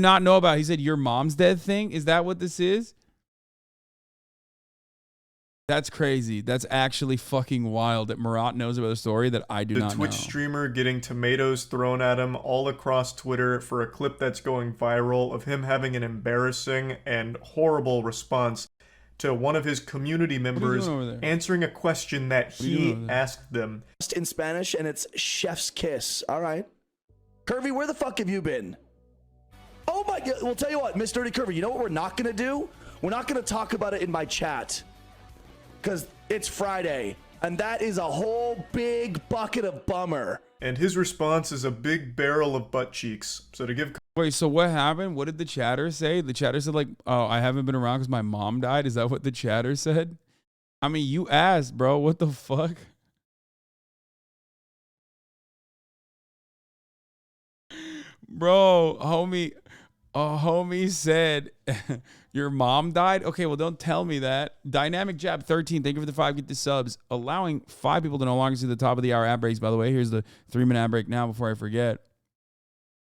Not know about. He said your mom's dead thing. Is that what this is? That's crazy. That's actually fucking wild that Marat knows about a story that I do not know. The Twitch streamer getting tomatoes thrown at him all across Twitter for a clip that's going viral of him having an embarrassing and horrible response to one of his community members answering a question that he asked them. In Spanish, and it's chef's kiss. All right. Curvy, where the fuck have you been? Oh my God. Well, tell you what, Miss Dirty Curvy, you know what we're not going to do? We're not going to talk about it in my chat. Because it's Friday, and that is a whole big bucket of bummer. And his response is a big barrel of butt cheeks. So to give... Wait, so what happened? What did the chatter say? The chatter said like, oh, I haven't been around because my mom died. Is that what the chatter said? I mean, you asked, bro. What the fuck? Bro, homie said your mom died. Okay, well, don't tell me that. Dynamic Jab 13, thank you for the 5 get the subs, allowing 5 people to no longer see the top of the hour ad breaks. By the way, here's the 3-minute ad break now before I forget.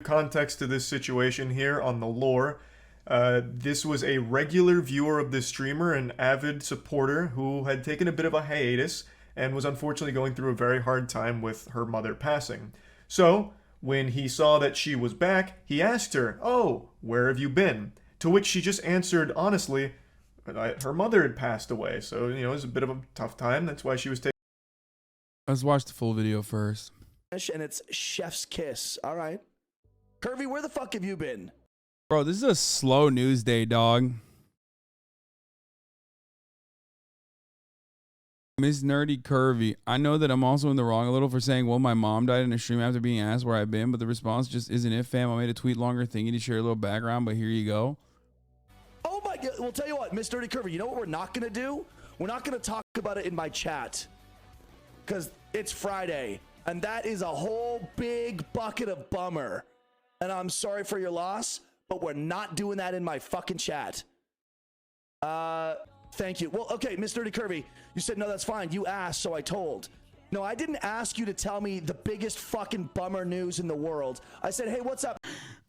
Context to this situation here on the lore. This was a regular viewer of this streamer, an avid supporter who had taken a bit of a hiatus and was unfortunately going through a very hard time with her mother passing. So when he saw that she was back, he asked her, "Oh, where have you been?" To which she just answered honestly, her mother had passed away. So, you know, it was a bit of a tough time. That's why she was taking... Let's watch the full video first. And it's chef's kiss. All right. Curvy, where the fuck have you been? Bro, this is a slow news day, dog. Miss Nerdy Curvy, I know that I'm also in the wrong a little for saying, well, my mom died in a stream after being asked where I've been, but the response just isn't it, fam. I made a tweet longer thingy to share a little background, but here you go. Oh my God. Well, tell you what, Miss Dirty Curvy, you know what we're not going to do? We're not going to talk about it in my chat. Because it's Friday, and that is a whole big bucket of bummer. And I'm sorry for your loss, but we're not doing that in my fucking chat. Thank you. Well, okay, Miss Dirty Curvy, you said, no, that's fine. You asked, so I told. No, I didn't ask you to tell me the biggest fucking bummer news in the world. I said, hey, what's up?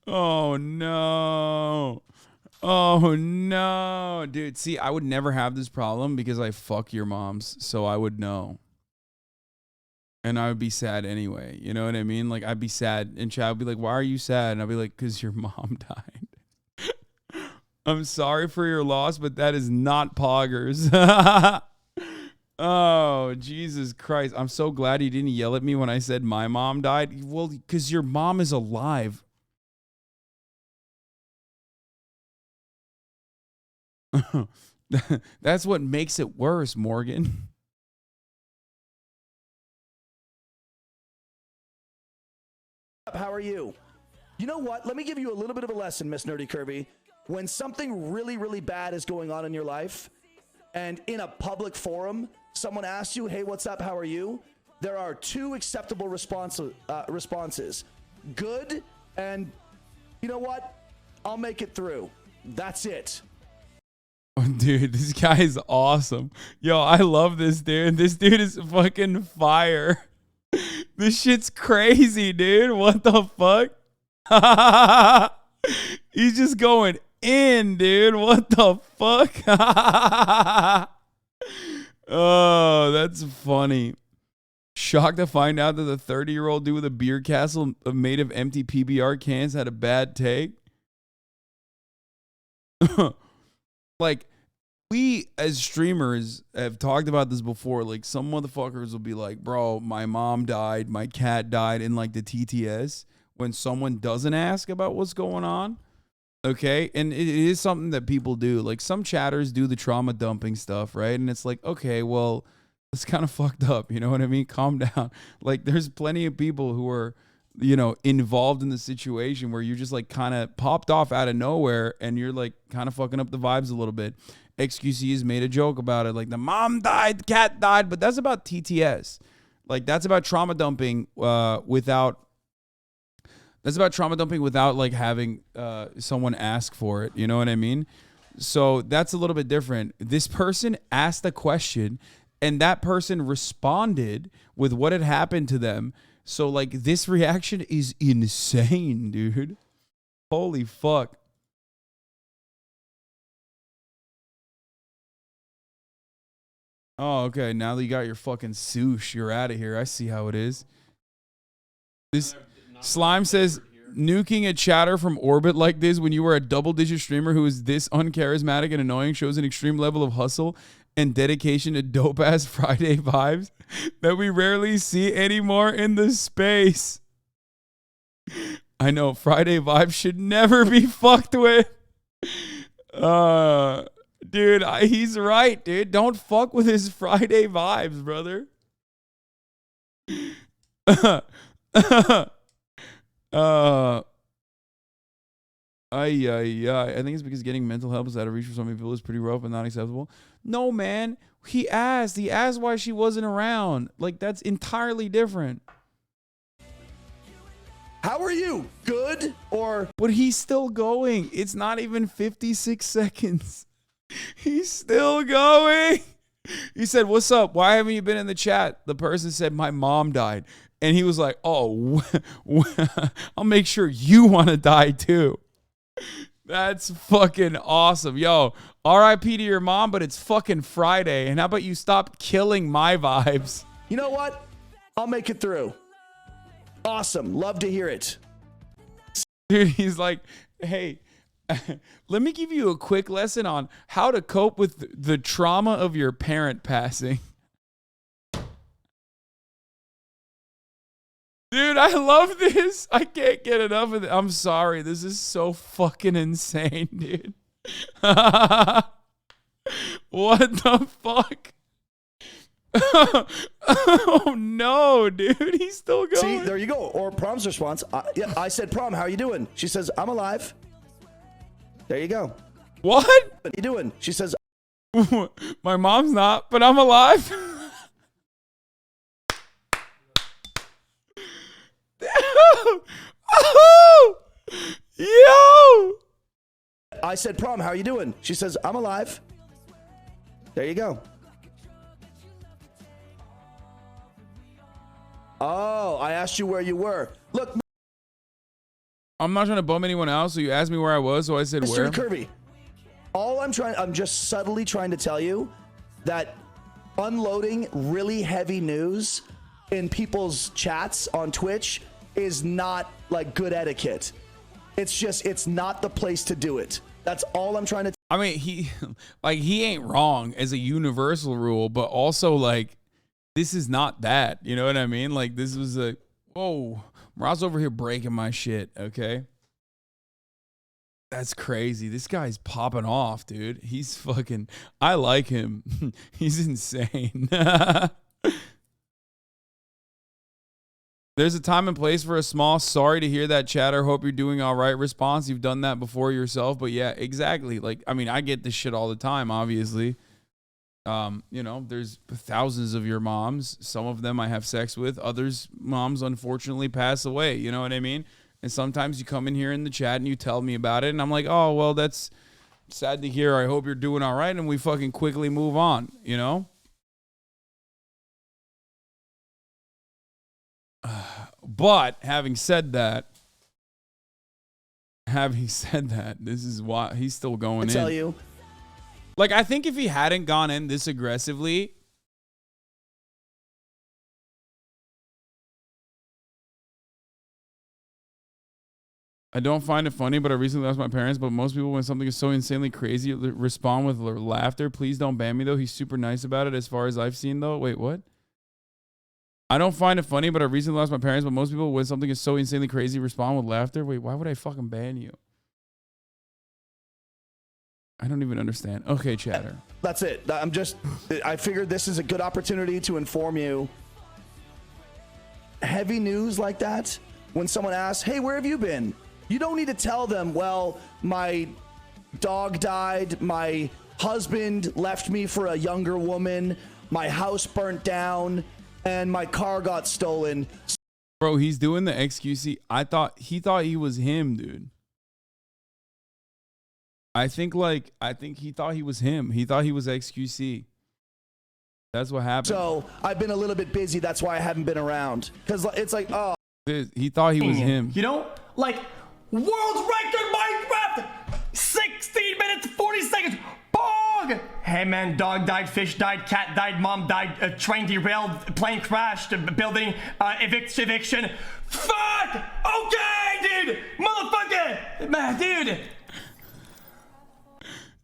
Oh, no. Oh, no. Dude, see, I would never have this problem because I fuck your moms, so I would know. And I would be sad anyway. You know what I mean? Like, I'd be sad, and Chad would be like, why are you sad? And I'd be like, because your mom died. I'm sorry for your loss, but that is not poggers. Oh, Jesus Christ. I'm so glad he didn't yell at me when I said my mom died. Well, because your mom is alive. That's what makes it worse, Morgan. How are you? You know what? Let me give you a little bit of a lesson, Miss Nerdy Curvy. When something really, really bad is going on in your life, and in a public forum, someone asks you, hey, what's up? How are you? There are 2 acceptable responses. Good, and you know what? I'll make it through. That's it. Oh, dude, this guy is awesome. Yo, I love this dude. This dude is fucking fire. This shit's crazy, dude. What the fuck? He's just going in, dude. What the fuck? Oh, that's funny. Shocked to find out that the 30-year-old dude with a beer castle made of empty PBR cans had a bad take. Like, we as streamers have talked about this before. Like, some motherfuckers will be like, bro, my mom died, my cat died in like the TTS when someone doesn't ask about what's going on. Okay, and it is something that people do. Like, some chatters do the trauma dumping stuff, right? And it's like, okay, well, it's kind of fucked up. You know what I mean? Calm down. Like, there's plenty of people who are, you know, involved in the situation where you're just like kind of popped off out of nowhere and you're like kind of fucking up the vibes a little bit. XQC has made a joke about it. Like, the mom died, the cat died, but that's about TTS. Like, that's about trauma dumping without like having someone ask for it. You know what I mean? So that's a little bit different. This person asked a question and that person responded with what had happened to them. So like, this reaction is insane, dude. Holy fuck. Oh, okay. Now that you got your fucking swoosh, you're out of here. I see how it is. This Slime says, nuking a chatter from orbit like this when you were a double-digit streamer who is this uncharismatic and annoying shows an extreme level of hustle and dedication to dope-ass Friday vibes that we rarely see anymore in the space. I know, Friday vibes should never be fucked with. Dude, he's right, dude. Don't fuck with his Friday vibes, brother. I think it's because getting mental help is out of reach for so many people is pretty rough and not acceptable. No, man. He asked why she wasn't around. Like, that's entirely different. How are you? Good or? But he's still going. It's not even 56 seconds. He's still going. He said, "What's up? Why haven't you been in the chat?" The person said, "My mom died." And he was like, "Oh, I'll make sure you want to die too." That's fucking awesome. Yo, RIP to your mom, but it's fucking Friday. And how about you stop killing my vibes? You know what? I'll make it through. Awesome. Love to hear it. Dude, he's like, "Hey, let me give you a quick lesson on how to cope with the trauma of your parent passing." Dude, I love this. I can't get enough of it. I'm sorry. This is so fucking insane, dude. What the fuck? Oh no, dude. He's still going. See, there you go. Or Prom's response. Yeah, I said, "Prom, how are you doing?" She says, "I'm alive." There you go. What? What are you doing? She says, "My mom's not, but I'm alive." Oh, yo. I said, "Prom, how are you doing?" She says, "I'm alive." There you go. Oh, I asked you where you were. Look, I'm not trying to bum anyone out, so you asked me where I was, so I said Mr. where. Kirby, I'm just subtly trying to tell you that unloading really heavy news in people's chats on Twitch is not like good etiquette. It's not the place to do it. That's all I'm trying to. I mean, he ain't wrong as a universal rule, but also like, this is not that. You know what I mean? Like, this was a, whoa, Mraz over here breaking my shit. Okay. That's crazy. This guy's popping off, dude. He's fucking, I like him. He's insane. There's a time and place for a small "sorry to hear that, chatter, hope you're doing all right" response. You've done that before yourself, but yeah, exactly. Like, I mean, I get this shit all the time, obviously. You know, there's thousands of your moms. Some of them I have sex with. Others, moms unfortunately pass away. You know what I mean? And sometimes you come in here in the chat and you tell me about it, and I'm like, "Oh, well, that's sad to hear. I hope you're doing all right," and we fucking quickly move on, you know? But having said that, this is why he's still going in. I tell you. Like, I think if he hadn't gone in this aggressively, I don't find it funny, but I recently lost my parents. But most people, when something is so insanely crazy, respond with laughter. Please don't ban me, though. He's super nice about it as far as I've seen, though. Wait, what? I don't find it funny, but I recently lost my parents. But most people, when something is so insanely crazy, respond with laughter. Wait, why would I fucking ban you? I don't even understand. Okay, chatter. That's it. I figured this is a good opportunity to inform you. Heavy news like that, when someone asks, "Hey, where have you been?" You don't need to tell them, "Well, my dog died, my husband left me for a younger woman, my house burnt down, and my car got stolen." Bro, he's doing the XQC. He thought he was him, dude. I think he thought he was him. He thought he was XQC. That's what happened. So I've been a little bit busy. That's why I haven't been around. Because it's like, oh. He thought he was him. You know, like world record hey man, dog died, fish died, cat died, mom died, train derailed, plane crashed, building, eviction. Fuck! Okay, dude! Motherfucker! Man, dude!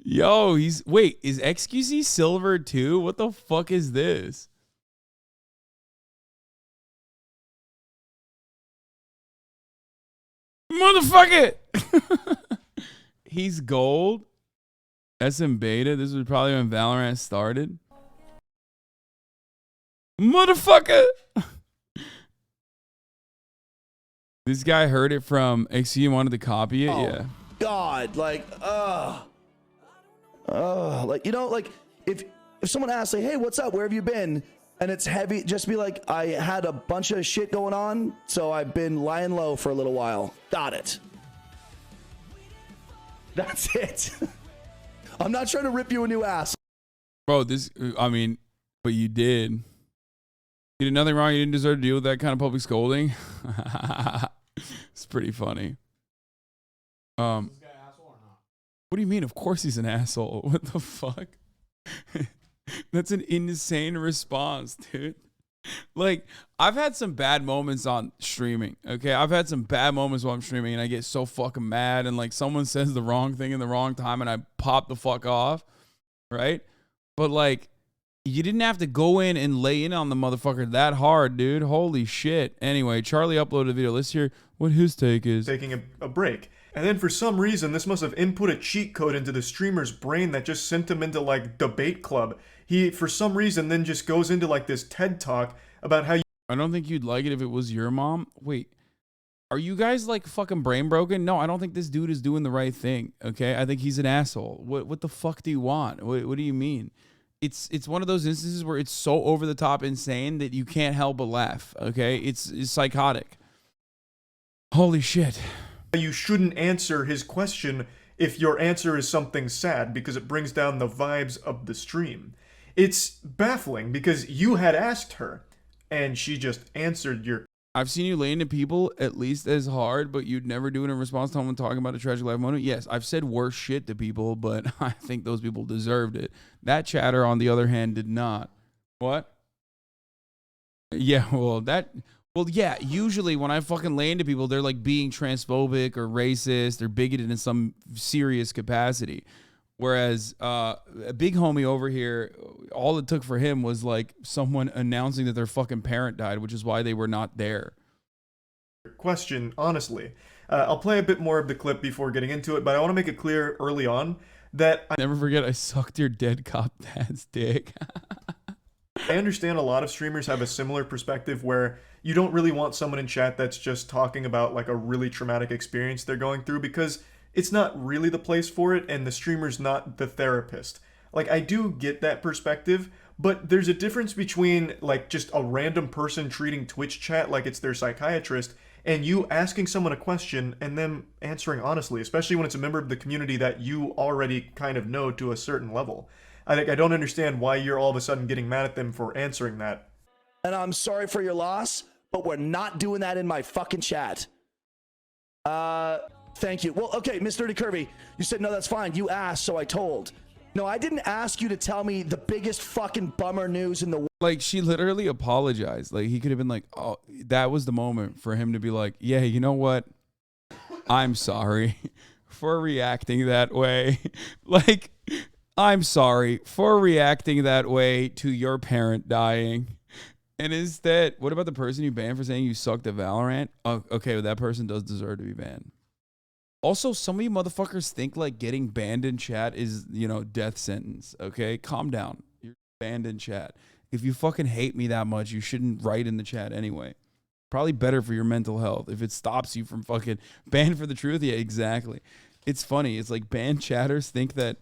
Yo, wait, is XQC silver too? What the fuck is this? Motherfucker! He's gold. SM beta. This was probably when Valorant started. Motherfucker! This guy heard it from XQ and wanted to copy it. Oh, yeah. God, like, like, you know, like if someone asks, like, hey, what's up? Where have you been? And it's heavy, just be like, I had a bunch of shit going on, so I've been lying low for a little while. Got it. That's it. I'm not trying to rip you a new ass. Bro, I mean, but you did. You did nothing wrong. You didn't deserve to deal with that kind of public scolding. It's pretty funny. What do you mean? Of course he's an asshole. What the fuck? That's an insane response, dude. Like, I've had some bad moments on streaming, okay? I've had some bad moments while I'm streaming, and I get so fucking mad, and, like, someone says the wrong thing in the wrong time, and I pop the fuck off, right? But, like, you didn't have to go in and lay in on the motherfucker that hard, dude. Holy shit. Anyway, Charlie uploaded a video. Let's hear what his take is. Taking a break. And then for some reason, this must have input a cheat code into the streamer's brain that just sent him into, like, debate club. He, for some reason, then just goes into, like, this TED Talk about how I don't think you'd like it if it was your mom. Wait, are you guys, like, fucking brain broken? No, I don't think this dude is doing the right thing, okay? I think he's an asshole. What the fuck do you want? What do you mean? It's one of those instances where it's so over the top insane that you can't help but laugh, okay? It's psychotic. Holy shit. you shouldn't answer his question if your answer is something sad because it brings down the vibes of the stream. It's baffling because you had asked her and she just answered your. I've seen you lay into people at least as hard, but you'd never do it in response to someone talking about a tragic life moment. Yes, I've said worse shit to people, but I think those people deserved it. That chatter, on the other hand, did not. What? Yeah, yeah, usually when I fucking lay into people, they're like being transphobic or racist or bigoted in some serious capacity. Whereas a big homie over here, all it took for him was like someone announcing that their fucking parent died, which is why they were not there. Question, honestly. I'll play a bit more of the clip before getting into it, but I want to make it clear early on that Never forget I sucked your dead cop dad's dick. I understand a lot of streamers have a similar perspective where you don't really want someone in chat that's just talking about like a really traumatic experience they're going through because it's not really the place for it and the streamer's not the therapist. Like, I do get that perspective, but there's a difference between like just a random person treating Twitch chat like it's their psychiatrist and you asking someone a question and them answering honestly, especially when it's a member of the community that you already kind of know to a certain level. I don't understand why you're all of a sudden getting mad at them for answering that. And I'm sorry for your loss, but we're not doing that in my fucking chat. Thank you. Well, okay, Miss Dirty Kirby, you said, no, that's fine. You asked, so I told. No, I didn't ask you to tell me the biggest fucking bummer news in the world. Like, she literally apologized. Like, he could have been like, oh, that was the moment for him to be like, yeah, you know what? I'm sorry for reacting that way. Like, I'm sorry for reacting that way to your parent dying. And instead, what about the person you banned for saying you sucked at Valorant? Oh, okay, well, that person does deserve to be banned. Also, some of you motherfuckers think like getting banned in chat is, you know, death sentence, okay? Calm down. You're banned in chat. If you fucking hate me that much, you shouldn't write in the chat anyway. Probably better for your mental health if it stops you from fucking banned for the truth. Yeah, exactly. It's funny. It's like banned chatters think that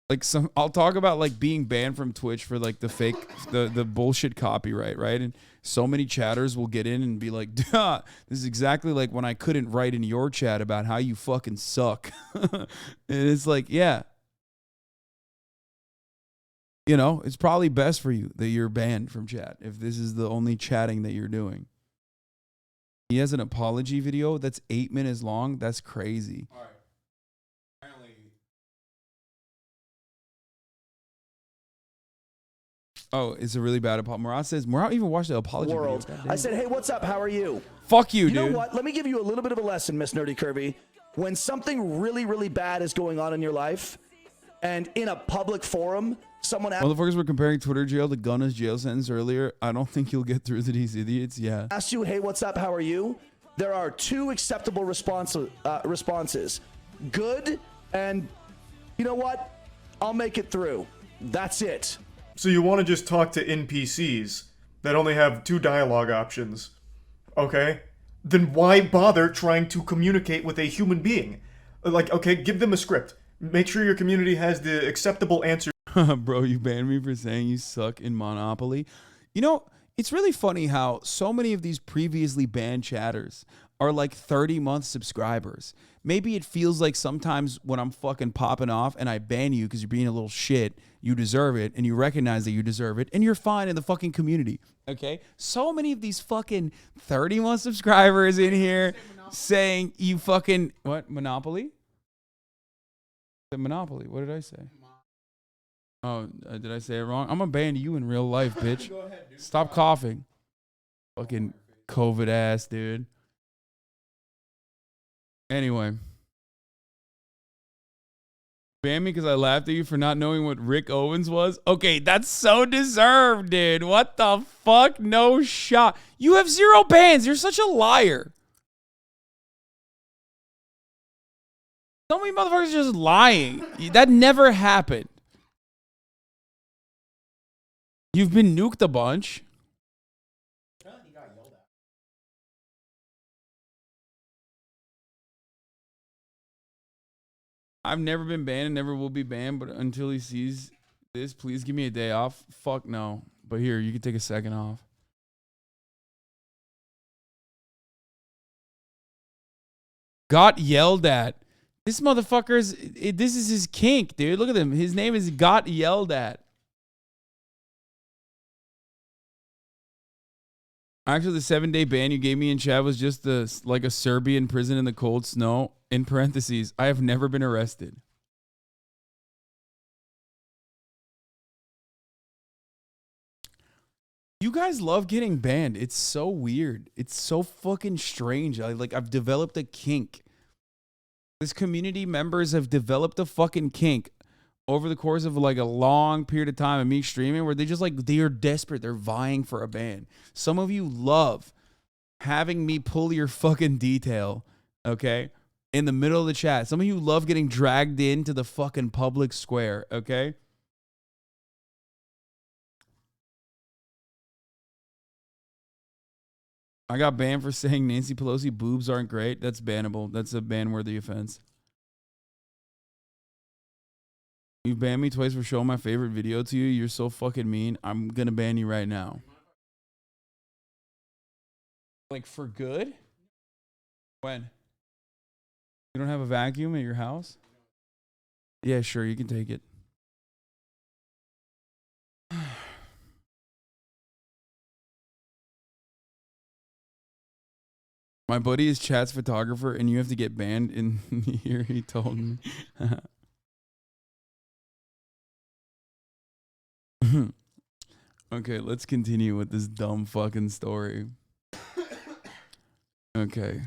like I'll talk about like being banned from Twitch for like the fake, the bullshit copyright, right? And so many chatters will get in and be like, duh, this is exactly like when I couldn't write in your chat about how you fucking suck. And it's like, yeah. You know, it's probably best for you that you're banned from chat if this is the only chatting that you're doing. He has an apology video that's 8 minutes long. That's crazy. All right. Oh, it's a really bad apology. Murat says, Murat even watched the apology World. video. I said, hey, what's up? How are you? Fuck you, You dude. know what? Let me give you a little bit of a lesson, Miss Nerdy Curvy. When something really, really bad is going on in your life, and in a public forum, someone Motherfuckers were comparing Twitter jail to Gunna's jail sentence earlier. I don't think you'll get through to these idiots. Yeah. asks you, hey, what's up? How are you? There are two acceptable responses. Good, and you know what? I'll make it through. That's it. So you want to just talk to NPCs that only have 2 dialogue options, okay? Then why bother trying to communicate with a human being? Like, okay, give them a script. Make sure your community has the acceptable answer. Bro, you banned me for saying you suck in Monopoly. You know, it's really funny how so many of these previously banned chatters are like 30-month subscribers. Maybe it feels like sometimes when I'm fucking popping off and I ban you because you're being a little shit, you deserve it, and you recognize that you deserve it, and you're fine in the fucking community, okay? So many of these fucking 30-month subscribers in here saying you fucking, what, Monopoly? The Monopoly, what did I say? Oh, did I say it wrong? I'm gonna ban you in real life, bitch. Go ahead, dude. Stop coughing. Fucking COVID ass, dude. Anyway. Ban me because I laughed at you for not knowing what Rick Owens was? Okay, that's so deserved, dude. What the fuck? No shot. You have 0 bans. You're such a liar. So many motherfuckers are just lying. That never happened. You've been nuked a bunch. I've never been banned and never will be banned, but until he sees this, please give me a day off. Fuck no. But here, you can take a second off. Got yelled at. This motherfucker's, this is his kink, dude. Look at him. His name is Got Yelled At. Actually, the 7-day ban you gave me in chat was just like a Serbian prison in the cold snow. In parentheses, I have never been arrested. You guys love getting banned. It's so weird. It's so fucking strange. I've developed a kink. This community members have developed a fucking kink over the course of like a long period of time of me streaming where they just like, they are desperate. They're vying for a ban. Some of you love having me pull your fucking detail, okay, in the middle of the chat. Some of you love getting dragged into the fucking public square, okay? I got banned for saying Nancy Pelosi boobs aren't great. That's bannable. That's a ban-worthy offense. You banned me twice for showing my favorite video to you. You're so fucking mean. I'm gonna ban you right now. Like for good? When? You don't have a vacuum at your house? Yeah, sure, you can take it. My buddy is chat's photographer and you have to get banned in here, he told me. Okay, let's continue with this dumb fucking story. Okay.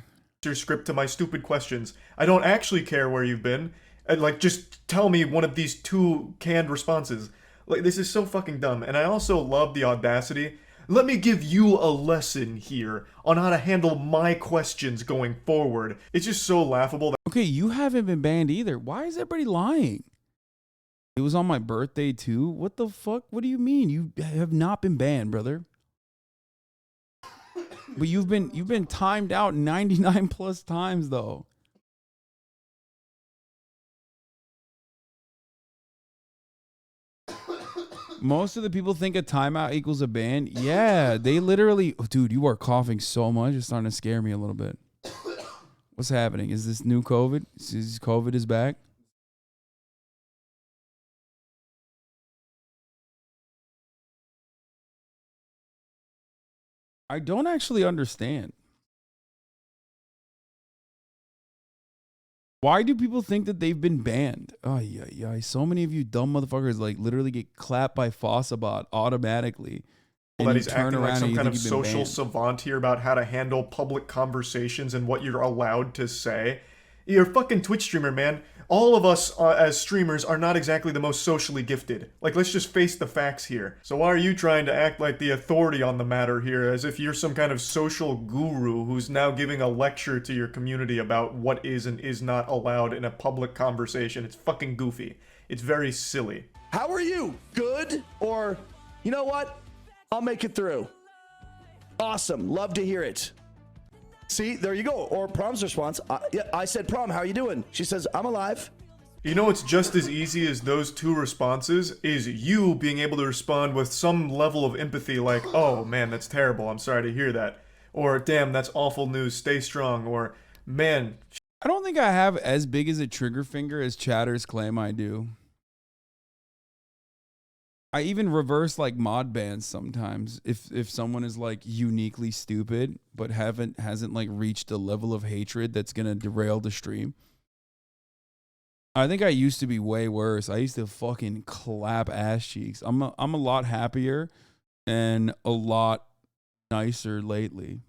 Your script to my stupid questions. I don't actually care where you've been. And like, just tell me one of these 2 canned responses. Like, this is so fucking dumb. And I also love the audacity. Let me give you a lesson here on how to handle my questions going forward. It's just so laughable. Okay, you haven't been banned either. Why is everybody lying? It was on my birthday too. What the fuck? What do you mean? You have not been banned, brother. But you've been timed out 99 plus times though. Most of the people think a timeout equals a ban. Yeah, they literally, oh, dude, you are coughing so much. It's starting to scare me a little bit. What's happening? Is this new COVID? Is COVID is back? I don't actually understand. Why do people think that they've been banned? Oh, yeah. So many of you dumb motherfuckers like literally get clapped by Fossabot automatically. That he's acting like some kind of social savant here about how to handle public conversations and what you're allowed to say. You're a fucking Twitch streamer, man. All of us as streamers are not exactly the most socially gifted. Like, let's just face the facts here. So why are you trying to act like the authority on the matter here, as if you're some kind of social guru who's now giving a lecture to your community about what is and is not allowed in a public conversation? It's fucking goofy. It's very silly. How are you? Good? Or, you know what? I'll make it through. Awesome. Love to hear it. See, there you go. Or Prom's response. Yeah, I said, Prom, how are you doing? She says, I'm alive. You know what's just as easy as those two responses is you being able to respond with some level of empathy like, oh man, that's terrible. I'm sorry to hear that. Or, damn, that's awful news. Stay strong. Or, man. I don't think I have as big as a trigger finger as chatters claim I do. I even reverse like mod bans sometimes if someone is like uniquely stupid but hasn't like reached a level of hatred that's gonna derail the stream. I think I used to be way worse. I used to fucking clap ass cheeks. I'm a lot happier and a lot nicer lately.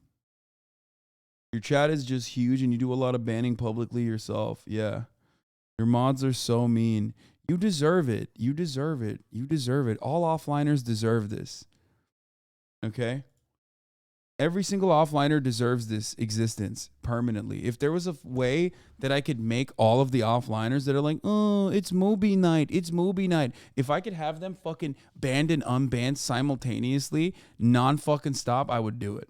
Your chat is just huge and you do a lot of banning publicly yourself. Yeah. Your mods are so mean. You deserve it. You deserve it. You deserve it. All offliners deserve this. Okay? Every single offliner deserves this existence permanently. If there was a way that I could make all of the offliners that are like, oh, it's Moby night. It's Moby night. If I could have them fucking banned and unbanned simultaneously, non-fucking stop, I would do it.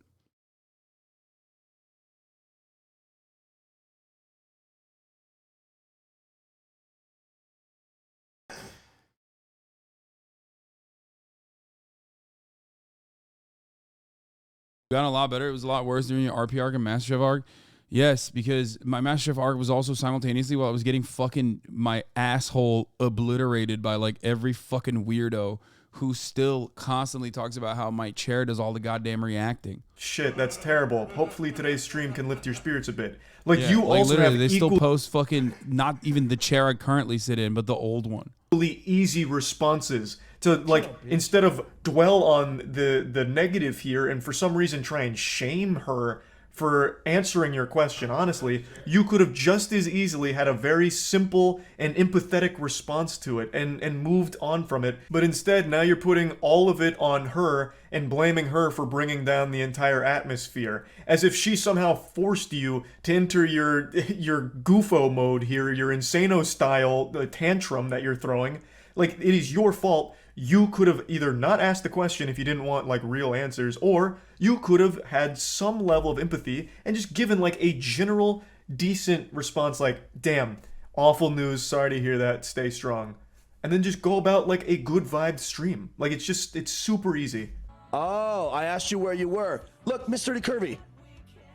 Gotten a lot better. It was a lot worse during your RP arc and MasterChef arc. Yes, because my MasterChef arc was also simultaneously while I was getting fucking my asshole obliterated by like every fucking weirdo who still constantly talks about how my chair does all the goddamn reacting. Shit, that's terrible. Hopefully today's stream can lift your spirits a bit. Like, yeah, you like also have they still post fucking not even the chair I currently sit in, but the old one. Easy responses to, like, instead of dwell on the negative here and for some reason try and shame her for answering your question honestly, you could have just as easily had a very simple and empathetic response to it and moved on from it. But instead, now you're putting all of it on her and blaming her for bringing down the entire atmosphere, as if she somehow forced you to enter your goofo mode here, your insano style tantrum that you're throwing. Like, it is your fault. You could have either not asked the question if you didn't want, like, real answers, or you could have had some level of empathy and just given, like, a general, decent response like, damn, awful news, sorry to hear that, stay strong. And then just go about, like, a good vibe stream. Like, it's super easy. Oh, I asked you where you were. Look, Mr. Curvy,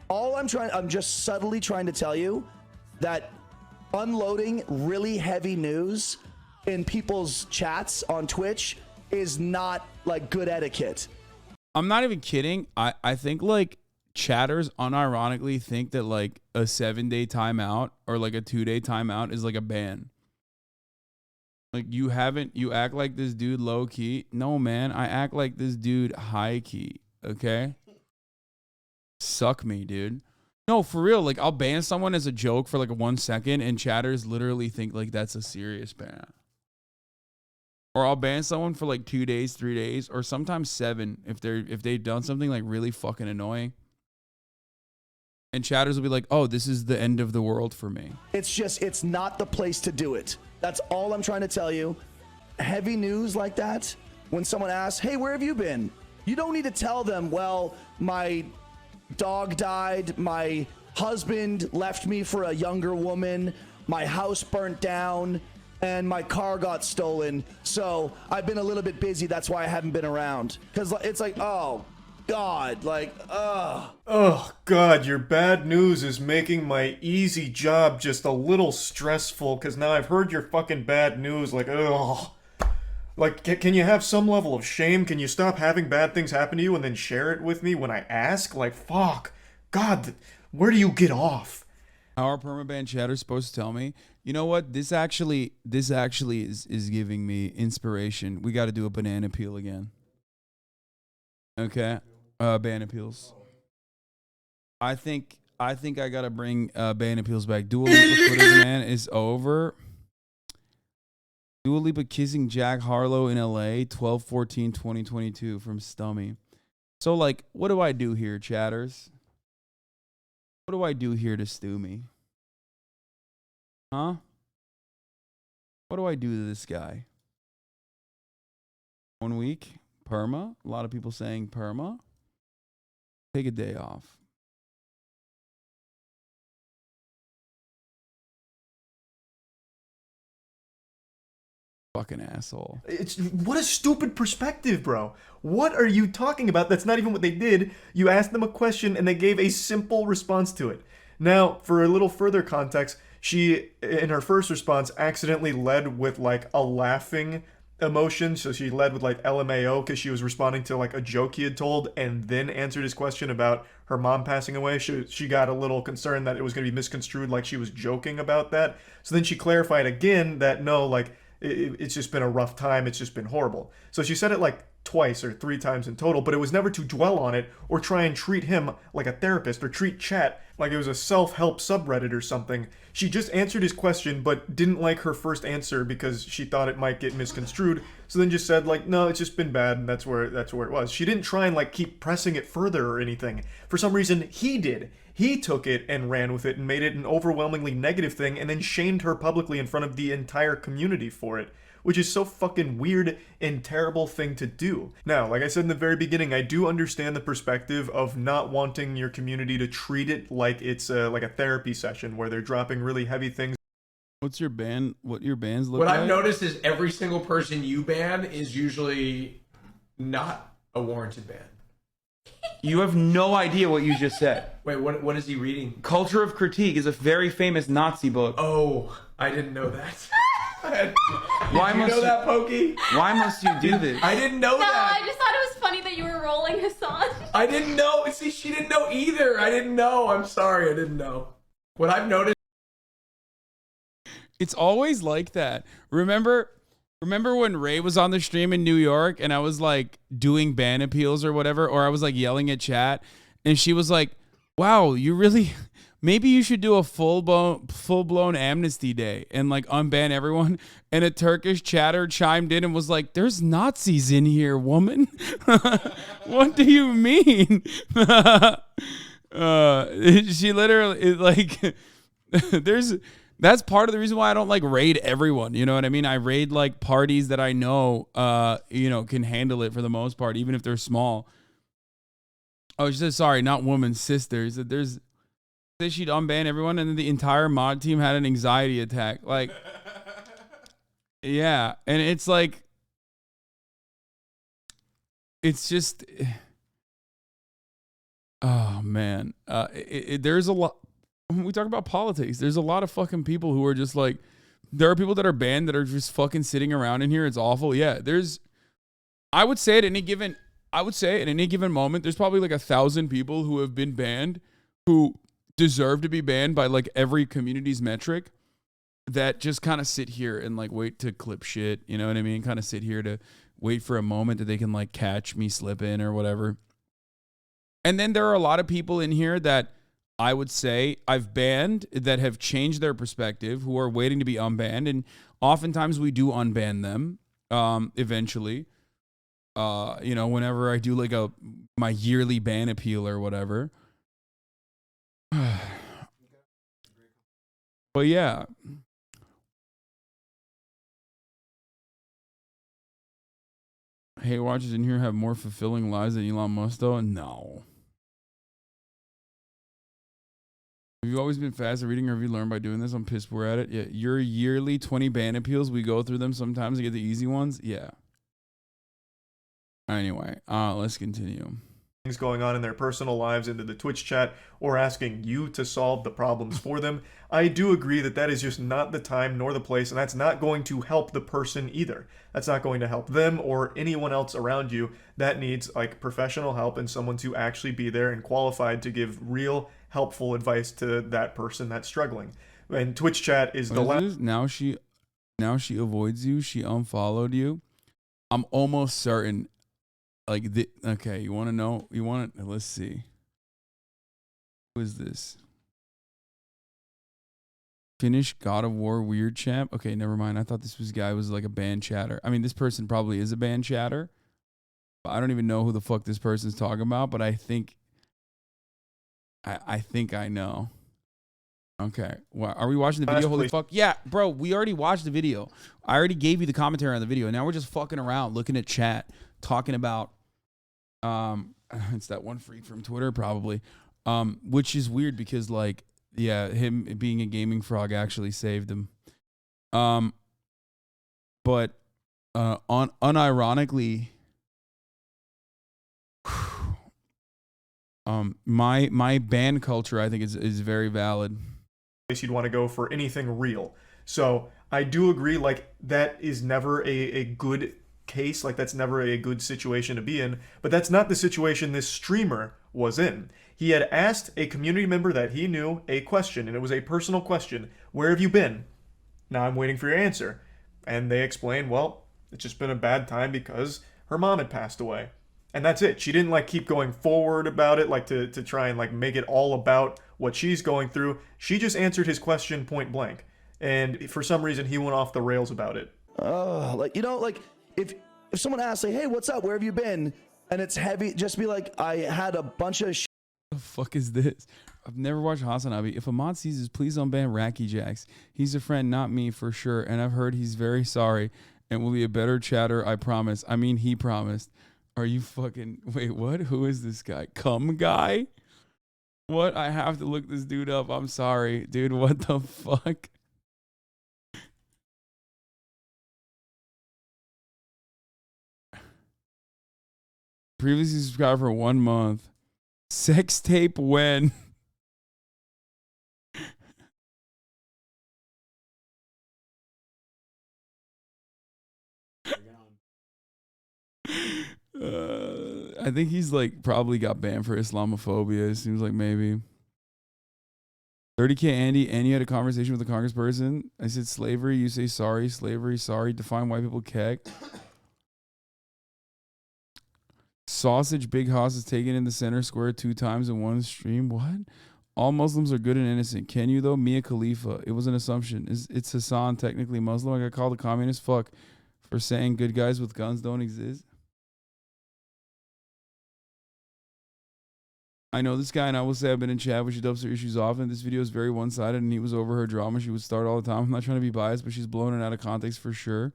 I'm just subtly trying to tell you that unloading really heavy news in people's chats on Twitch is not like good etiquette. I'm not even kidding. I think like chatters unironically think that like a 7-day timeout or like a 2-day timeout is like a ban. Like you act like this dude low key. No, man, I act like this dude high key. Okay. Suck me, dude. No, for real. Like I'll ban someone as a joke for like 1 second and chatters literally think like that's a serious ban. Or I'll ban someone for like 2 days, 3 days, or sometimes 7 if they've done something like really fucking annoying. And chatters will be like, oh, this is the end of the world for me. It's not the place to do it. That's all I'm trying to tell you. Heavy news like that, when someone asks, hey, where have you been? You don't need to tell them, well, my dog died, my husband left me for a younger woman, my house burnt down, and my car got stolen, so I've been a little bit busy, that's why I haven't been around. Because it's like, oh, God, like, ugh. Oh, God, your bad news is making my easy job just a little stressful, because now I've heard your fucking bad news, like, ugh. Like, can you have some level of shame? Can you stop having bad things happen to you and then share it with me when I ask? Like, fuck. God, where do you get off? How are permaban chatters supposed to tell me? You know what? This actually is giving me inspiration. We got to do a banana peel again. Okay, banana peels. I think I gotta bring banana peels back. Dua Lipa footage, man, is over. Dua Lipa kissing Jack Harlow in LA, 12/14/2022 from Stummy. So, like, what do I do here, chatters? What do I do here to stew me? Huh? What do I do to this guy? 1 week? Perma? A lot of people saying perma. Take a day off. Fucking asshole. What a stupid perspective, bro. What are you talking about? That's not even what they did. You asked them a question and they gave a simple response to it. Now, for a little further context, she, in her first response, accidentally led with like a laughing emotion. So she led with like LMAO because she was responding to like a joke he had told, and then answered his question about her mom passing away. She got a little concerned that it was going to be misconstrued like she was joking about that. So then she clarified again that no, like it's just been a rough time. It's just been horrible. So she said it like twice or 3 times in total, but it was never to dwell on it or try and treat him like a therapist or treat chat like it was a self-help subreddit or something. She just answered his question, but didn't like her first answer because she thought it might get misconstrued. So then just said like, no, it's just been bad, and that's where it was. She didn't try and like keep pressing it further or anything. For some reason, he did. He took it and ran with it and made it an overwhelmingly negative thing, and then shamed her publicly in front of the entire community for it, which is so fucking weird and terrible thing to do. Now, like I said in the very beginning, I do understand the perspective of not wanting your community to treat it like it's like a therapy session where they're dropping really heavy things. What's your band? What your bands look What like? I've noticed is every single person you ban is usually not a warranted ban. You have no idea what you just said. Wait, what is he reading? Culture of Critique is a very famous Nazi book. Oh, I didn't know that. Why Did you must know that, Pokey? Why must you do this? I didn't know No, that. I just thought it was funny that you were rolling Hasan. I didn't know. See, she didn't know either. I didn't know. I'm sorry. I didn't know. What I've noticed. It's always like that. Remember when Ray was on the stream in New York and I was like doing ban appeals or whatever, or I was like yelling at chat and she was like, wow, you really, maybe you should do a full blown amnesty day and like unban everyone. And a Turkish chatter chimed in and was like, there's Nazis in here, woman. What do you mean? She literally like, that's part of the reason why I don't like raid everyone. You know what I mean? I raid like parties that I know, can handle it for the most part, even if they're small. Oh, she said, sorry, not woman, sister. She said she'd unban everyone, and then the entire mod team had an anxiety attack. Like, yeah. And it's like, it's just, oh man. There's a lot. When we talk about politics, there's a lot of fucking people who are just like, there are people that are banned that are just fucking sitting around in here. It's awful. Yeah, I would say at any given moment, there's probably like 1,000 people who have been banned who deserve to be banned by like every community's metric that just kind of sit here and like wait to clip shit. You know what I mean? Kind of sit here to wait for a moment that they can like catch me slipping or whatever. And then there are a lot of people in here that I would say I've banned that have changed their perspective, who are waiting to be unbanned. And oftentimes we do unban them eventually. Whenever I do like my yearly ban appeal or whatever. But yeah. Hey, watchers in here have more fulfilling lives than Elon Musk though? No. Have you always been fast at reading, or have you learned by doing this? I'm pissed we're at it. Yeah, your yearly 20 ban appeals, we go through them sometimes to get the easy ones. Yeah. Anyway, let's continue. Things going on in their personal lives into the Twitch chat or asking you to solve the problems for them. I do agree that is just not the time nor the place, and that's not going to help the person either. That's not going to help them or anyone else around you that needs like professional help and someone to actually be there and qualified to give real helpful advice to that person that's struggling. And Twitch chat is the What last. is this? Now she avoids you. She unfollowed you. I'm almost certain. Like, okay, you want to know? Let's see. Who is this? Finnish God of War weird champ. Okay, never mind. I thought this guy was like a band chatter. I mean, this person probably is a band chatter. I don't even know who the fuck this person's talking about, but I think I know. Okay. Well, are we watching the video? Holy fuck. Yeah, bro, we already watched the video. I already gave you the commentary on the video. Now we're just fucking around, looking at chat, talking about it's that one freak from Twitter probably. Which is weird because like, yeah, him being a gaming frog actually saved him. But unironically, my band culture I think is very valid. You'd want to go for anything real. So I do agree, like, that is never a good case, like that's never a good situation to be in, but that's not the situation this streamer was in. He had asked a community member that he knew a question, and it was a personal question. Where have you been? Now I'm waiting for your answer. And they explained, well, it's just been a bad time because her mom had passed away. And that's it. She didn't like keep going forward about it, like to try and like make it all about what she's going through. She just answered his question point blank. And for some reason he went off the rails about it. Like, you know, like if someone asks, like, hey, what's up? Where have you been? And it's heavy, just be like, I had a bunch of The fuck is this? I've never watched Hasan Abi. If a mod sees this, please unban Racky Jacks. He's a friend, not me, for sure. And I've heard he's very sorry and will be a better chatter, I promise. I mean, he promised. Are you fucking... Wait, what? Who is this guy? Cum guy? What? I have to look this dude up. I'm sorry. Dude, what the fuck? Previously subscribed for 1 month. Sex tape when? I think he's like probably got banned for Islamophobia. It seems like maybe. 30K Andy, and you had a conversation with a congressperson. I said slavery. You say sorry. Slavery, sorry. Define white people keck. Sausage Big Hoss is taken in the center square 2 times in one stream. What? All Muslims are good and innocent. Can you though? Mia Khalifa. It was an assumption. It's Hasan technically Muslim? I got called a communist fuck for saying good guys with guns don't exist. I know this guy, and I will say I've been in chat where she dubs her issues often. This video is very one-sided, and he was over her drama. She would start all the time. I'm not trying to be biased, but she's blown it out of context for sure.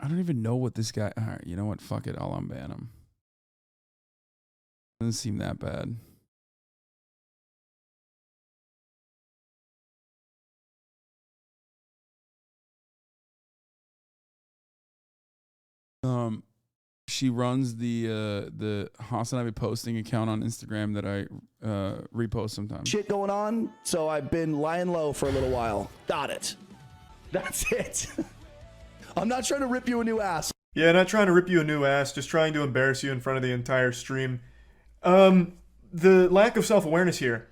I don't even know what this guy... All right, you know what? Fuck it. I'll unban him. Doesn't seem that bad. She runs the Hasan Abi posting account on Instagram that I repost sometimes. shit going on, so I've been lying low for a little while. Got it. That's it. I'm not trying to rip you a new ass. Yeah, not trying to rip you a new ass, just trying to embarrass you in front of the entire stream. The lack of self-awareness here.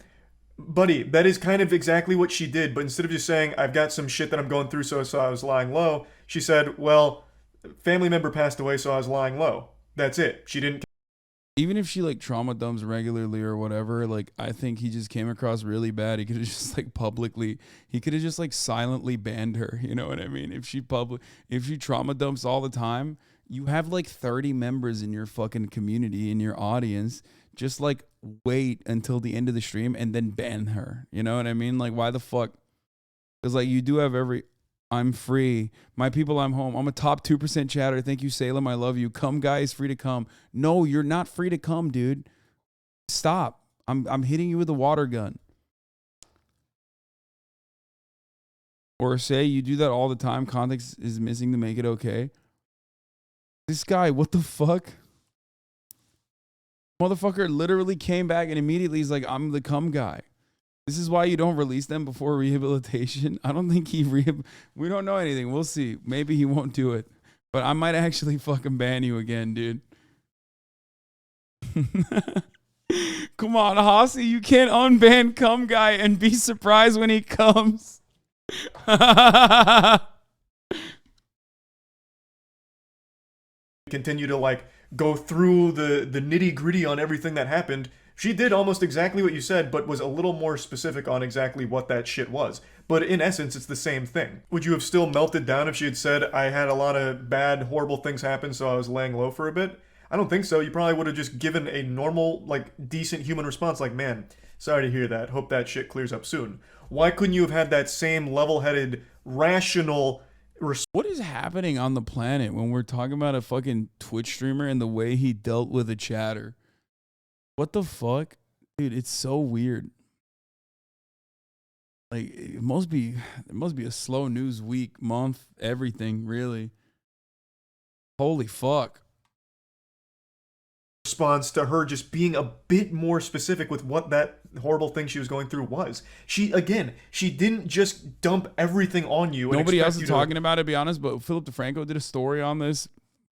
Buddy, that is kind of exactly what she did, but instead of just saying, I've got some shit that I'm going through, so I was lying low, she said, well, family member passed away, so I was lying low. That's it. She didn't... Even if she like trauma dumps regularly or whatever, like I think he just came across really bad. He could have just like publicly, he could have just like silently banned her. You know what I mean? If she trauma dumps all the time, you have like 30 members in your fucking community, in your audience. Just like wait until the end of the stream and then ban her. You know what I mean? Like why the fuck? Because like you do have I'm free. My people, I'm home. I'm a top 2% chatter. Thank you, Salem. I love you. Come, guys, free to come. No, you're not free to come, dude. Stop. I'm hitting you with a water gun. Or say you do that all the time. Context is missing to make it okay. This guy, what the fuck? Motherfucker literally came back and immediately he's like, I'm the cum guy. This is why you don't release them before rehabilitation. I don't think we don't know anything. We'll see. Maybe he won't do it. But I might actually fucking ban you again, dude. Come on, Hossie, you can't unban Cum Guy and be surprised when he comes. Continue to like go through the nitty gritty on everything that happened. She did almost exactly what you said, but was a little more specific on exactly what that shit was. But in essence, it's the same thing. Would you have still melted down if she had said, I had a lot of bad, horrible things happen, so I was laying low for a bit? I don't think so. You probably would have just given a normal, like, decent human response like, man, sorry to hear that. Hope that shit clears up soon. Why couldn't you have had that same level-headed, rational response? What is happening on the planet when we're talking about a fucking Twitch streamer and the way he dealt with a chatter? What the fuck? Dude, it's so weird. Like, it must be a slow news week, month, everything, really. Holy fuck. Response to her just being a bit more specific with what that horrible thing she was going through was. She didn't just dump everything on you. Nobody else is talking about it, to be honest, but Philip DeFranco did a story on this.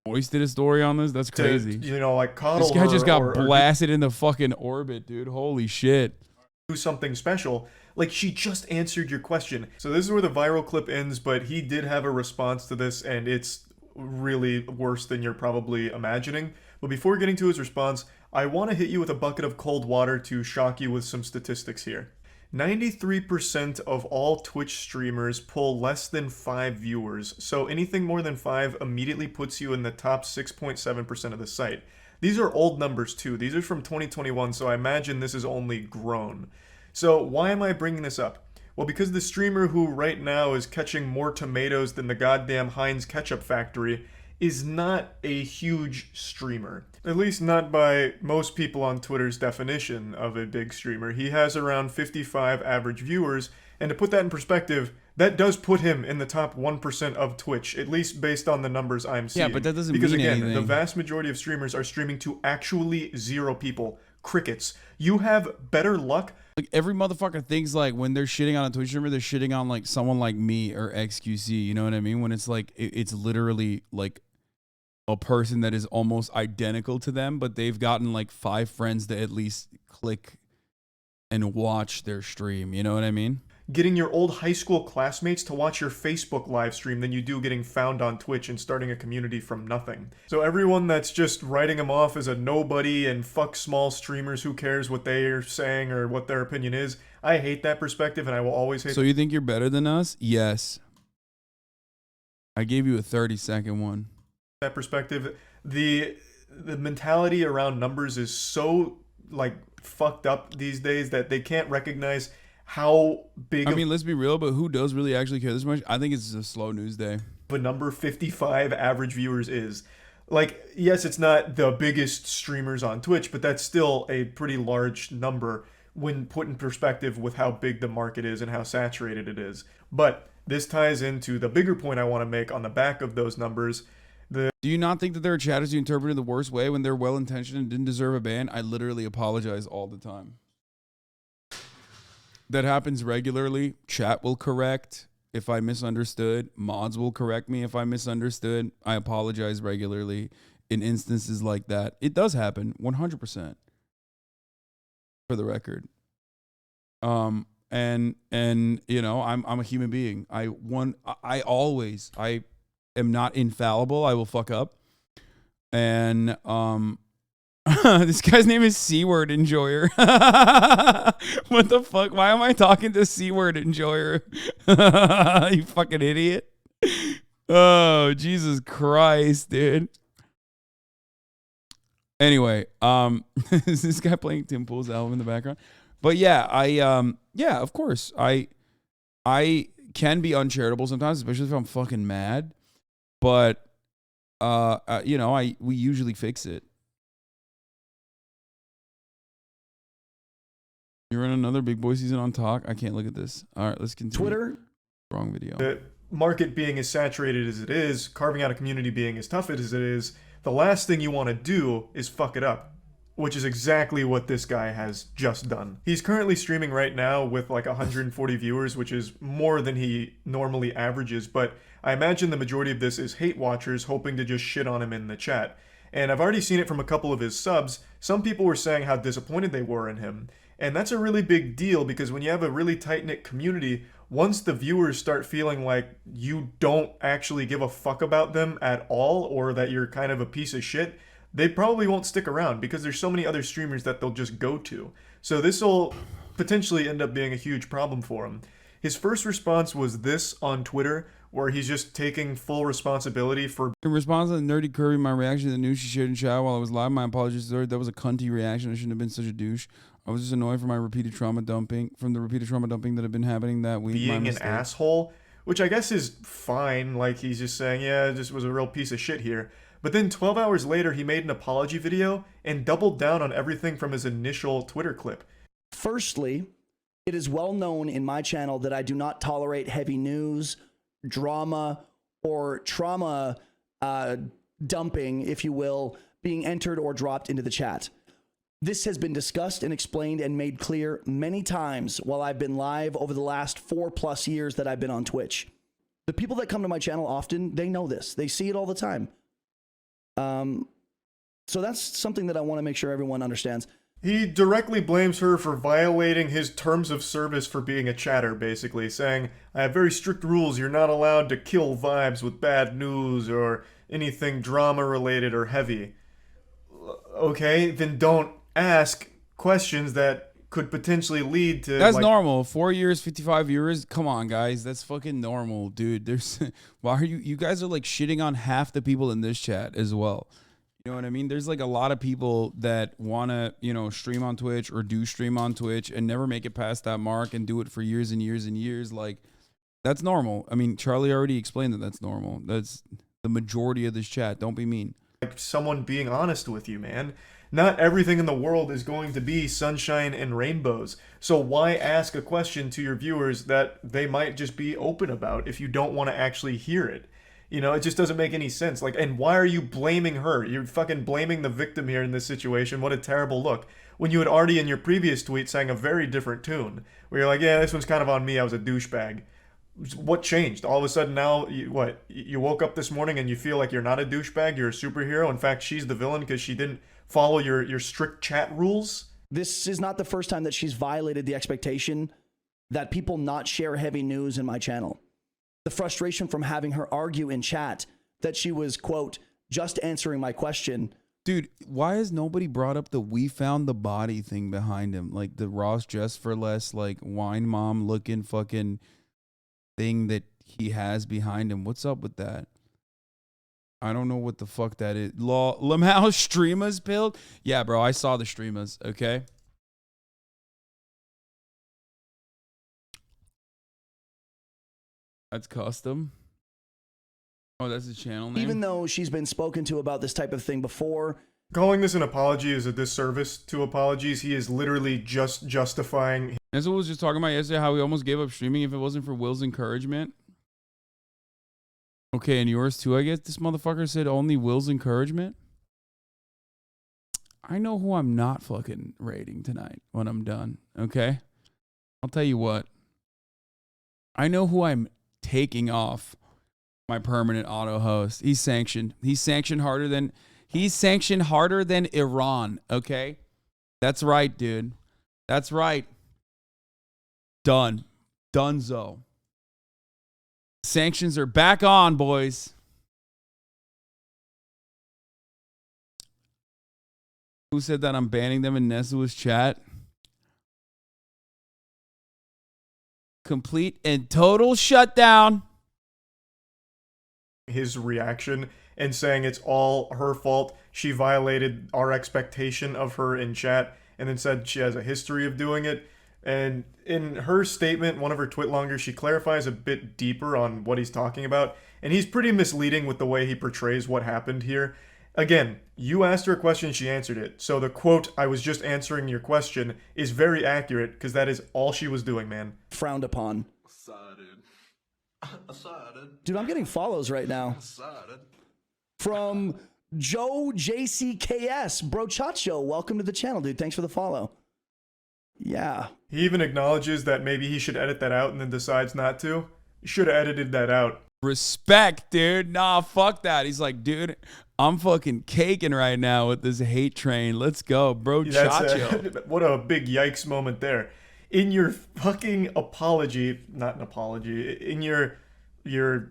Moist did a story on this. That's crazy. Like coddle this guy just got or blasted in the fucking orbit, dude. Holy shit. Do something special. Like, she just answered your question. So this is where the viral clip ends, but he did have a response to this, and it's really worse than you're probably imagining. But before getting to his response, I want to hit you with a bucket of cold water to shock you with some statistics here. 93% of all Twitch streamers pull less than 5 viewers, so anything more than 5 immediately puts you in the top 6.7% of the site. These are old numbers too. These are from 2021, so I imagine this is only grown. So why am I bringing this up? Well, because the streamer who right now is catching more tomatoes than the goddamn Heinz ketchup factory is not a huge streamer. At least not by most people on Twitter's definition of a big streamer. He has around 55 average viewers, and to put that in perspective, that does put him in the top 1% of Twitch, at least based on the numbers I'm seeing. Yeah, but that doesn't because mean again, anything. the vast majority of streamers are streaming to actually 0 people. Crickets. You have better luck. Like, every motherfucker thinks, like, when they're shitting on a Twitch streamer, they're shitting on, like, someone like me or XQC, you know what I mean? When it's like, it's literally like a person that is almost identical to them, but they've gotten like 5 friends to at least click and watch their stream, you know what I mean? Getting your old high school classmates to watch your Facebook live stream than you do getting found on Twitch and starting a community from nothing. So everyone that's just writing them off as a nobody and fuck small streamers, who cares what they are saying or what their opinion is, I hate that perspective and I will always hate. So you think you're better than us? Yes. I gave you a 30-second one. That perspective. The mentality around numbers is so like fucked up these days that they can't recognize how big I mean, let's be real, but who does really actually care this much? I think it's a slow news day. of a number 55 average viewers is. Like, yes, it's not the biggest streamers on Twitch, but that's still a pretty large number when put in perspective with how big the market is and how saturated it is. But this ties into the bigger point I want to make on the back of those numbers. Do you not think that there are chatters you interpreted the worst way when they're well-intentioned and didn't deserve a ban? I literally apologize all the time. That happens regularly. Chat will correct if I misunderstood. Mods will correct me if I misunderstood. I apologize regularly in instances like that. It does happen 100%. For the record. And you know, I'm a human being. I am not infallible. I will fuck up. And this guy's name is C-word enjoyer. What the fuck? Why am I talking to C-word enjoyer? You fucking idiot. Oh, Jesus Christ, dude. Anyway, is this guy playing Tim Pool's album in the background? But yeah, yeah, of course. I can be uncharitable sometimes, especially if I'm fucking mad. But you know, we usually fix it. You're in another Big Boy season on Talk. I can't look at this. All right, let's continue. Twitter. Wrong video. The market being as saturated as it is, carving out a community being as tough as it is, the last thing you want to do is fuck it up, which is exactly what this guy has just done. He's currently streaming right now with like 140 viewers, which is more than he normally averages, but I imagine the majority of this is hate watchers hoping to just shit on him in the chat. And I've already seen it from a couple of his subs. Some people were saying how disappointed they were in him. And that's a really big deal because when you have a really tight-knit community, once the viewers start feeling like you don't actually give a fuck about them at all, or that you're kind of a piece of shit, they probably won't stick around because there's so many other streamers that they'll just go to. So this will potentially end up being a huge problem for him. His first response was this on Twitter, where he's just taking full responsibility for... In response to the Nerdy Curvy, my reaction to the news she shared in chat while I was live, my apologies to her. That was a cunty reaction. I shouldn't have been such a douche. I was just annoyed from my repeated trauma dumping, that had been happening that week. Being an asshole, which I guess is fine. Like, he's just saying, yeah, it just was a real piece of shit here. But then 12 hours later, he made an apology video and doubled down on everything from his initial Twitter clip. Firstly, it is well known in my channel that I do not tolerate heavy news, drama, or trauma dumping, if you will, being entered or dropped into the chat. This has been discussed and explained and made clear many times while I've been live over the last 4+ years that I've been on Twitch. The people that come to my channel often, they know this. They see it all the time. So that's something that I want to make sure everyone understands. He directly blames her for violating his terms of service for being a chatter, basically, saying, I have very strict rules, you're not allowed to kill vibes with bad news or anything drama-related or heavy. Okay, then don't ask questions that could potentially lead to... That's normal. 4 years, 55 viewers. Come on, guys. That's fucking normal, dude. There's... Why are you guys are like shitting on half the people in this chat as well. You know what I mean? There's like a lot of people that want to, you know, stream on Twitch or do stream on Twitch and never make it past that mark and do it for years and years and years. Like, that's normal. I mean, Charlie already explained that that's normal. That's the majority of this chat. Don't be mean. Like someone being honest with you, man. Not everything in the world is going to be sunshine and rainbows. So why ask a question to your viewers that they might just be open about if you don't want to actually hear it? You know, it just doesn't make any sense. Like, and why are you blaming her? You're fucking blaming the victim here in this situation. What a terrible look. When you had already in your previous tweet sang a very different tune. Where you're like, yeah, this one's kind of on me. I was a douchebag. What changed? All of a sudden now, you woke up this morning and you feel like you're not a douchebag, you're a superhero. In fact, she's the villain because she didn't follow your strict chat rules. This is not the first time that she's violated the expectation that people not share heavy news in my channel. The frustration from having her argue in chat that she was, quote, just answering my question. Dude, why has nobody brought up the we found the body thing behind him? Like the Ross Dress for Less, like wine mom looking fucking thing that he has behind him. What's up with that? I don't know what the fuck that is. Lamau streamers build? Yeah, bro, I saw the streamers, okay? That's custom. Oh, that's the channel name? Even though she's been spoken to about this type of thing before. Calling this an apology is a disservice to apologies. He is literally just justifying. That's what I was just talking about yesterday, how we almost gave up streaming if it wasn't for Will's encouragement. Okay, and yours too, I guess. This motherfucker said only Will's encouragement. I know who I'm not fucking rating tonight when I'm done, okay? I'll tell you what. I know who I'm taking off my permanent auto host. He's sanctioned. He's sanctioned harder than Iran, okay? That's right, dude. That's right. Done. Dunzo. Sanctions are back on, boys. Who said that I'm banning them in Nezua's chat? Complete and total shutdown. His reaction and saying it's all her fault. She violated our expectation of her in chat and then said she has a history of doing it. And in her statement, one of her twitlongers, she clarifies a bit deeper on what he's talking about. And he's pretty misleading with the way he portrays what happened here. Again, you asked her a question, she answered it. So the quote, I was just answering your question, is very accurate because that is all she was doing, man. Frowned upon. Dude, I'm getting follows right now. From Joe JCKS. Bro Chacho, welcome to the channel, dude. Thanks for the follow. Yeah. He even acknowledges that maybe he should edit that out and then decides not to. He should have edited that out. Respect, dude. Nah, fuck that. He's like, dude, I'm fucking caking right now with this hate train. Let's go, bro. Chacho. What a big yikes moment there. In your fucking apology, not an apology, in your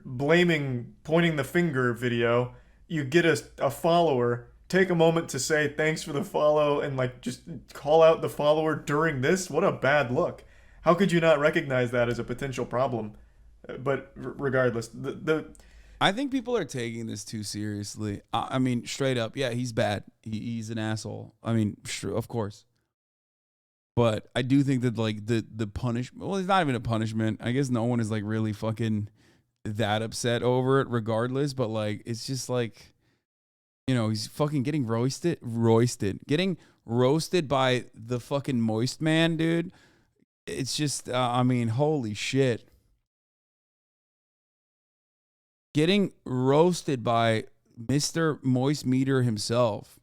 blaming, pointing the finger video, you get a follower. Take a moment to say thanks for the follow and like just call out the follower during this. What a bad look. How could you not recognize that as a potential problem? But regardless, I think people are taking this too seriously. I mean, straight up, yeah, he's bad. He's an asshole. I mean, sure, of course. But I do think that like the punishment. Well, it's not even a punishment. I guess no one is like really fucking that upset over it, regardless. But like, it's just like, you know, he's fucking getting getting roasted by the fucking Moist man, dude. It's just, I mean, holy shit. Getting roasted by Mr. Moist Meter himself.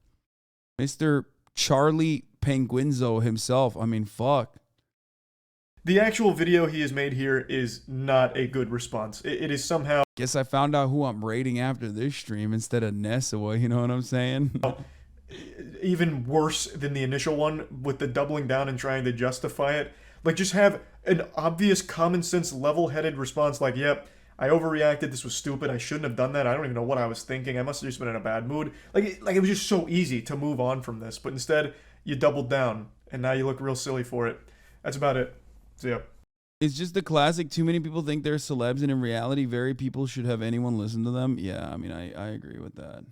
Mr. Charlie Penguinzo himself. I mean, fuck. The actual video he has made here is not a good response. It is somehow... Guess I found out who I'm rating after this stream instead of Nessawa, you know what I'm saying? Even worse than the initial one with the doubling down and trying to justify it. Like, just have an obvious common sense level-headed response like, yep, I overreacted, this was stupid, I shouldn't have done that, I don't even know what I was thinking, I must have just been in a bad mood. Like it was just so easy to move on from this, but instead, you doubled down, and now you look real silly for it. That's about it. So, yeah. It's just the classic, too many people think they're celebs, and in reality, very people should have anyone listen to them. Yeah, I mean, I agree with that.